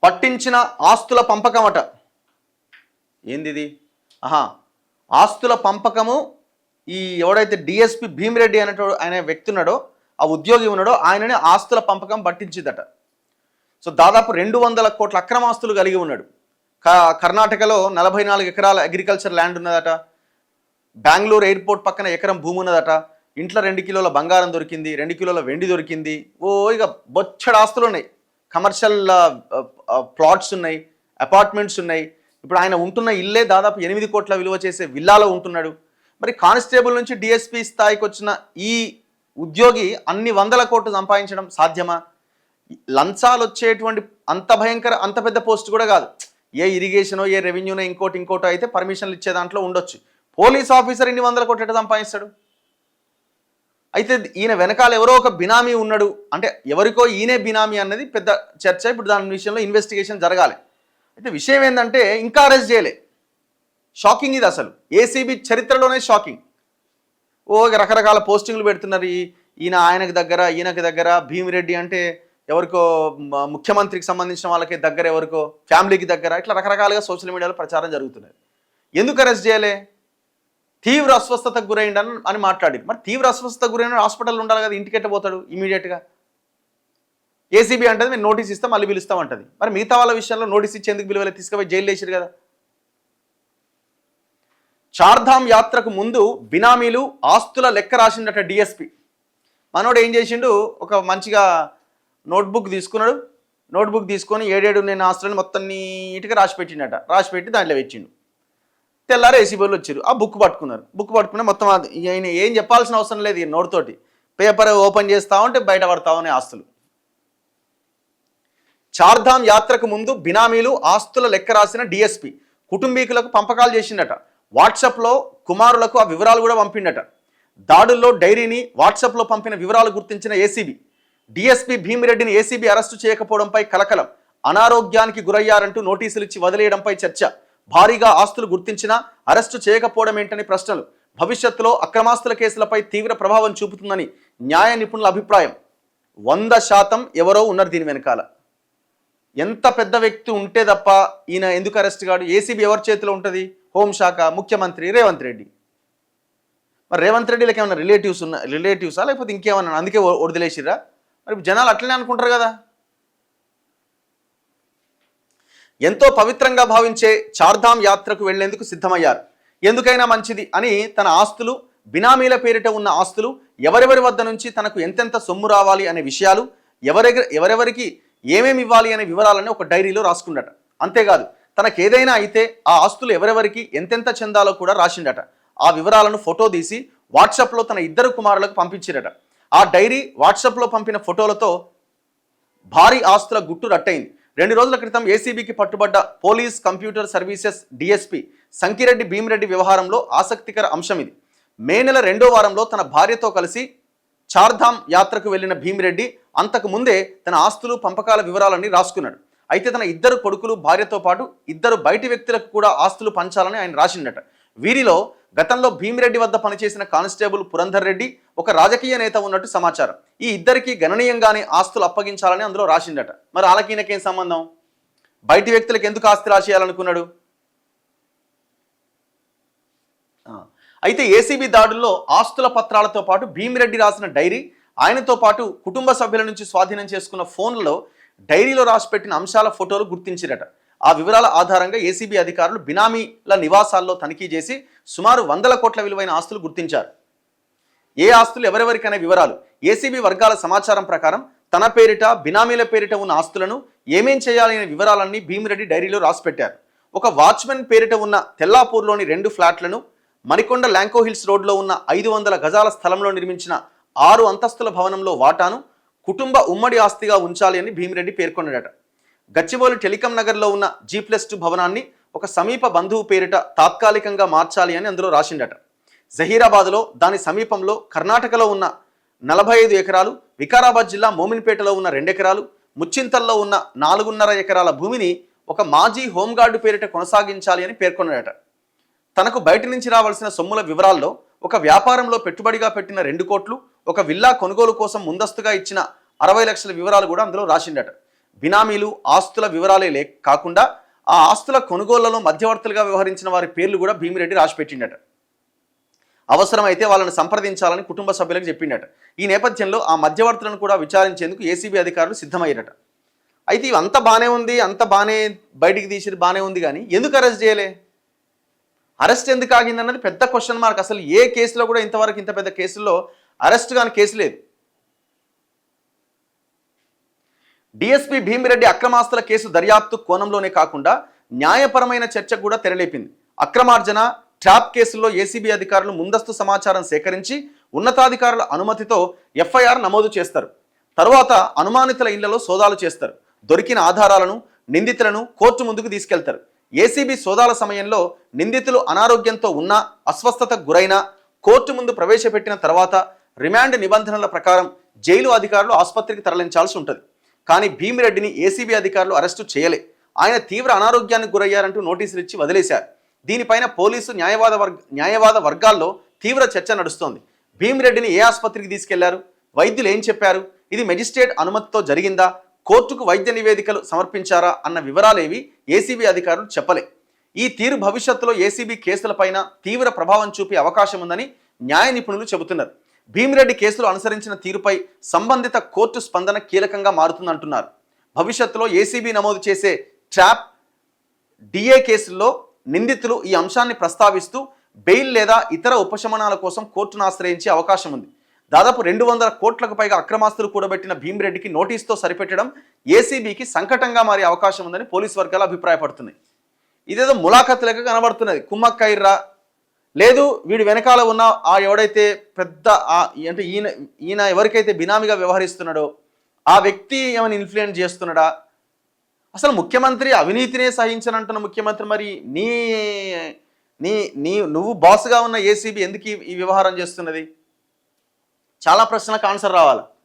పట్టించిన ఆస్తుల పంపకమట. ఏంది? ఆస్తుల పంపకము. ఈ ఎవడైతే డిఎస్పి భీమిరెడ్డి అనేటోడు ఆయన వ్యక్తి ఉన్నాడో, ఆ ఉద్యోగి ఉన్నాడో, ఆయననే ఆస్తుల పంపకం పట్టించిందట. సో దాదాపు 200 కోట్ల అక్రమాస్తులు కలిగి ఉన్నాడు. కర్ణాటకలో 44 ఎకరాల అగ్రికల్చర్ ల్యాండ్ ఉన్నదట. బెంగళూరు ఎయిర్పోర్ట్ పక్కన ఎకరం భూమి ఉన్నదట. ఇంట్లో 2 కిలోల బంగారం దొరికింది, 2 కిలోల వెండి దొరికింది. ఇక బొచ్చడు ఆస్తులు ఉన్నాయి. కమర్షియల్ ప్లాట్స్ ఉన్నాయి, అపార్ట్మెంట్స్ ఉన్నాయి. ఇప్పుడు ఆయన ఉంటున్న ఇల్లే దాదాపు 8 కోట్ల విలువ చేసే విల్లాలో ఉంటున్నాడు. మరి కానిస్టేబుల్ నుంచి డిఎస్పీ స్థాయికి వచ్చిన ఈ ఉద్యోగి అన్ని 100 కోట్లు సంపాదించడం సాధ్యమా? లంచాలు వచ్చేటువంటి అంత పెద్ద పోస్ట్ కూడా కాదు. ఏ ఇరిగేషనో, ఏ రెవెన్యూనో, ఇంకోటో అయితే పర్మిషన్లు ఇచ్చే దాంట్లో ఉండొచ్చు. పోలీస్ ఆఫీసర్ ఇన్ని 100 కోట్లు ఎట్లా సంపాదిస్తాడు? అయితే ఈయన వెనకాల ఎవరో ఒక బినామీ ఉన్నాడు అంటే ఎవరికో ఈయనే బినామీ అన్నది పెద్ద చర్చ. ఇప్పుడు దాని విషయంలో ఇన్వెస్టిగేషన్ జరగాలి. అయితే విషయం ఏంటంటే ఇంకా అరెస్ట్ చేయలే. షాకింగ్ ఇది అసలు. ఏసీబీ చరిత్రలోనే షాకింగ్. రకరకాల పోస్టింగ్లు పెడుతున్నారు. ఆయనకు దగ్గర భీమిరెడ్డి అంటే ఎవరికో ముఖ్యమంత్రికి సంబంధించిన వాళ్ళకి దగ్గర, ఎవరికో ఫ్యామిలీకి దగ్గర, ఇట్లా రకరకాలుగా సోషల్ మీడియాలో ప్రచారం జరుగుతున్నది. ఎందుకు అరెస్ట్ చేయలే? తీవ్ర అస్వస్థతకు గురైండని అని మాట్లాడారు. మరి తీవ్ర అస్వస్థతకు గురైన హాస్పిటల్ ఉండాలి కదా, ఇంటికి పోతాడు ఇమీడియట్గా? ఏసీబీ అంటది మేము నోటీస్ ఇస్తాం, మళ్ళీ పిలుస్తామంటది. మరి మిగతా వాళ్ళ విషయంలో నోటీస్ ఇచ్చేందుకు పిలువలే, తీసుకుపోయి జైలు వేసారు కదా. చార్ధామ్ యాత్రకు ముందు బినామీలు ఆస్తుల లెక్క రాసిండట డిఎస్పి. మనోడు ఏం చేసిండు, ఒక మంచిగా నోట్బుక్ తీసుకున్నాడు. నోట్బుక్ తీసుకొని 7 నేను ఆస్తులను మొత్తం నీట్గా రాసిపెట్టిండట. రాసిపెట్టి దాంట్లో పెట్టిండు. తెల్లారు ఏసీబీలు వచ్చారు. ఆ బుక్ పట్టుకుని మొత్తం ఆయన ఏం చెప్పాల్సిన అవసరం లేదు. నోటుతోటి పేపర్ ఓపెన్ చేస్తా ఉంటే బయట పడతా ఉన్నాయి ఆస్తులు. చార్ధామ్ యాత్రకు ముందు బినామీలు ఆస్తుల లెక్క రాసిన డిఎస్పి కుటుంబీకులకు పంపకాలు చేసిండట. వాట్సాప్లో కుమారులకు ఆ వివరాలు కూడా పంపిండట. దాడుల్లో డైరీని వాట్సాప్లో పంపిన వివరాలు గుర్తించిన ఏసీబీ డిఎస్పీ భీమిరెడ్డిని ఏసీబీ అరెస్టు చేయకపోవడంపై కలకలం. అనారోగ్యానికి గురయ్యారంటూ నోటీసులు ఇచ్చి వదిలేయడంపై చర్చ. భారీగా ఆస్తులు గుర్తించినా అరెస్టు చేయకపోవడం ఏంటని ప్రశ్నలు. భవిష్యత్తులో అక్రమాస్తుల కేసులపై తీవ్ర ప్రభావం చూపుతుందని న్యాయ నిపుణుల అభిప్రాయం. 100% ఎవరో ఉన్నారు దీని వెనకాల. ఎంత పెద్ద వ్యక్తి ఉంటే తప్ప ఈయన ఎందుకు అరెస్ట్ కాడు? ఏసీబీ ఎవరి చేతిలో ఉంటుంది? హోంశాఖ, ముఖ్యమంత్రి రేవంత్ రెడ్డి. మరి రేవంత్ రెడ్డికి ఏమన్నా రిలేటివ్సా లేకపోతే ఇంకేమన్నా అందుకే వదిలేసిరా? మరి జనాలు అట్లనే అనుకుంటారు కదా. ఎంతో పవిత్రంగా భావించే చార్ధామ్ యాత్రకు వెళ్లేందుకు సిద్ధమయ్యారు. ఎందుకైనా మంచిది అని తన ఆస్తులు, బినామీల పేరిట ఉన్న ఆస్తులు, ఎవరెవరి వద్ద నుంచి తనకు ఎంతెంత సొమ్ము రావాలి అనే విషయాలు, ఎవరెవరికి ఏమేమి ఇవ్వాలి అనే వివరాలని ఒక డైరీలో రాసుకుండట. అంతేకాదు తనకేదైనా అయితే ఆ ఆస్తులు ఎవరెవరికి ఎంతెంత చెందాలో కూడా రాసిండట. ఆ వివరాలను ఫోటో తీసి వాట్సాప్లో తన 2 కుమారులకు పంపించిరట. ఆ డైరీ వాట్సాప్లో పంపిన ఫోటోలతో భారీ ఆస్తుల గుట్టు రట్టయింది. 2 రోజుల క్రితం ఏసీబీకి పట్టుబడ్డ police computer services DSP Sankireddy Bhimireddy వ్యవహారంలో ఆసక్తికర అంశం ఇది. మే నెల 2వ వారంలో తన భార్యతో కలిసి చార్ధామ్ యాత్రకు వెళ్లిన భీమిరెడ్డి అంతకు ముందే తన ఆస్తులు, పంపకాల వివరాలన్నీ రాసుకున్నాడు. అయితే తన 2 కొడుకులు, భార్యతో పాటు 2 బయటి వ్యక్తులకు కూడా ఆస్తులు పంచాలని ఆయన రాసిండట. వీరిలో గతంలో భీమిరెడ్డి వద్ద పనిచేసిన కానిస్టేబుల్ పురంధర్ రెడ్డి, ఒక రాజకీయ నేత ఉన్నట్టు సమాచారం. ఈ ఇద్దరికి గణనీయంగానే ఆస్తులు అప్పగించాలని అందులో రాసిండట. మరి వాళ్ళకి సంబంధం? బయటి వ్యక్తులకు ఎందుకు ఆస్తి రాసేయాలనుకున్నాడు? అయితే ఏసీబీ దాడుల్లో ఆస్తుల పత్రాలతో పాటు భీమిరెడ్డి రాసిన డైరీ, ఆయనతో పాటు కుటుంబ సభ్యుల నుంచి స్వాధీనం చేసుకున్న ఫోన్లలో డైరీలో రాసిపెట్టిన అంశాల ఫోటోలు గుర్తించిరట. ఆ వివరాల ఆధారంగా ఏసీబీ అధికారులు బినామీల నివాసాల్లో తనిఖీ చేసి సుమారు 100 కోట్ల విలువైన ఆస్తులు గుర్తించారు. ఏ ఆస్తులు ఎవరెవరికనే వివరాలు. ఏసీబీ వర్గాల సమాచారం ప్రకారం తన పేరిట, బినామీల పేరిట ఉన్న ఆస్తులను ఏమేం చేయాలనే వివరాలన్నీ భీమిరెడ్డి డైరీలో రాసిపెట్టారు. ఒక వాచ్మెన్ పేరిట ఉన్న తెల్లాపూర్లోని 2 ఫ్లాట్లను, మణికొండ ల్యాంకోహిల్స్ రోడ్లో ఉన్న 500 గజాల స్థలంలో నిర్మించిన 6 అంతస్తుల భవనంలో వాటాను కుటుంబ ఉమ్మడి ఆస్తిగా ఉంచాలి అని భీమిరెడ్డి పేర్కొన్నాడట. గచ్చిబౌలి టెలికాం నగర్లో ఉన్న G+2 భవనాన్ని ఒక సమీప బంధువు పేరిట తాత్కాలికంగా మార్చాలి అని అందులో రాసిండట. జహీరాబాద్లో, దాని సమీపంలో కర్ణాటకలో ఉన్న 45 ఎకరాలు, వికారాబాద్ జిల్లా మోమిన్పేటలో ఉన్న 2 ఎకరాలు, ముచ్చింతల్లో ఉన్న 4.5 ఎకరాల భూమిని ఒక మాజీ హోంగార్డు పేరిట కొనసాగించాలి అని పేర్కొన్నాడట. తనకు బయట నుంచి రావాల్సిన సొమ్ముల వివరాల్లో ఒక వ్యాపారంలో పెట్టుబడిగా పెట్టిన 2 కోట్లు, ఒక విల్లా కొనుగోలు కోసం ముందస్తుగా ఇచ్చిన 60 లక్షల వివరాలు కూడా అందులో రాసిండట. బినామీలు, ఆస్తుల వివరాలే కాకుండా ఆ ఆస్తుల కొనుగోళ్లలో మధ్యవర్తులుగా వ్యవహరించిన వారి పేర్లు కూడా భీమిరెడ్డి రాసిపెట్టిండట. అవసరమైతే వాళ్ళని సంప్రదించాలని కుటుంబ సభ్యులకు చెప్పిండట. ఈ నేపథ్యంలో ఆ మధ్యవర్తులను కూడా విచారించేందుకు ఏసీబీ అధికారులు సిద్ధమయ్యారట. అయితే ఇవి అంత బాగానే ఉంది, అంత బాగానే బయటికి తీసి బాగానే ఉంది, కానీ ఎందుకు అరెస్ట్ చేయలే? అరెస్ట్ ఎందుకు ఆగిందన్నది పెద్ద క్వశ్చన్ మార్క్. అసలు ఏ కేసులో కూడా ఇంతవరకు ఇంత పెద్ద కేసుల్లో అరెస్ట్ కాని కేసు లేదు. డిఎస్పీ భీమిరెడ్డి అక్రమాస్తుల కేసు దర్యాప్తు కోణంలోనే కాకుండా న్యాయపరమైన చర్చకు కూడా తెరలేపింది. అక్రమార్జన, ట్రాప్ కేసుల్లో ఏసీబీ అధికారులు ముందస్తు సమాచారం సేకరించి ఉన్నతాధికారుల అనుమతితో ఎఫ్ఐఆర్ నమోదు చేస్తారు. తరువాత అనుమానితుల ఇళ్లలో సోదాలు చేస్తారు. దొరికిన ఆధారాలను, నిందితులను కోర్టు ముందుకు తీసుకెళ్తారు. ఏసీబీ సోదాల సమయంలో నిందితులు అనారోగ్యంతో ఉన్నా, అస్వస్థతకు గురైనా కోర్టు ముందు ప్రవేశపెట్టిన తర్వాత రిమాండ్ నిబంధనల ప్రకారం జైలు అధికారులు ఆసుపత్రికి తరలించాల్సి ఉంటుంది. కానీ భీమిరెడ్డిని ఏసీబీ అధికారులు అరెస్టు చేయలే. ఆయన తీవ్ర అనారోగ్యానికి గురయ్యారంటూ నోటీసులు ఇచ్చి వదిలేశారు. దీనిపైన పోలీసు న్యాయవాద వర్గాల్లో తీవ్ర చర్చ నడుస్తోంది. భీమిరెడ్డిని ఏ ఆసుపత్రికి తీసుకెళ్లారు? వైద్యులు ఏం చెప్పారు? ఇది మెజిస్ట్రేట్ అనుమతితో జరిగిందా? కోర్టుకు వైద్య నివేదికలు సమర్పించారా అన్న వివరాలేవి ఏసీబీ అధికారులు చెప్పలే. ఈ తీరు భవిష్యత్తులో ఏసీబీ కేసులపైన తీవ్ర ప్రభావం చూపే అవకాశం ఉందని న్యాయ నిపుణులు చెబుతున్నారు. భీమిరెడ్డి కేసులు అనుసరించిన తీరుపై సంబంధిత కోర్టు స్పందన కీలకంగా మారుతుందంటున్నారు. భవిష్యత్తులో ఏసీబీ నమోదు చేసే ట్రాప్, డిఏ కేసుల్లో నిందితులు ఈ అంశాన్ని ప్రస్తావిస్తూ బెయిల్ లేదా ఇతర ఉపశమనాల కోసం కోర్టును ఆశ్రయించే అవకాశం ఉంది. దాదాపు 200 కోట్లకు పైగా అక్రమాస్తులు కూడబెట్టిన భీమిరెడ్డికి నోటీసుతో సరిపెట్టడం ఏసీబీకి సంకటంగా మారే అవకాశం ఉందని పోలీసు వర్గాలు అభిప్రాయపడుతున్నాయి. ఇదేదో ములాఖత్ లెక్క కనబడుతున్నది. కుమ్మక్కైర్రా లేదు, వీడి వెనకాల ఉన్న ఆ ఎవడైతే పెద్ద అంటే ఈయన ఎవరికైతే బినామీగా వ్యవహరిస్తున్నాడో ఆ వ్యక్తి ఏమైనా ఇన్ఫ్లుయెన్స్ చేస్తున్నాడా? అసలు ముఖ్యమంత్రి అవినీతినే సహించనంటున్న ముఖ్యమంత్రి మరి నీ నీ నీ నువ్వు బాస్గా ఉన్న ఏసీబీ ఎందుకు ఈ వ్యవహారం చేస్తున్నది? చాలా ప్రశ్నలకు ఆన్సర్ రావాలి.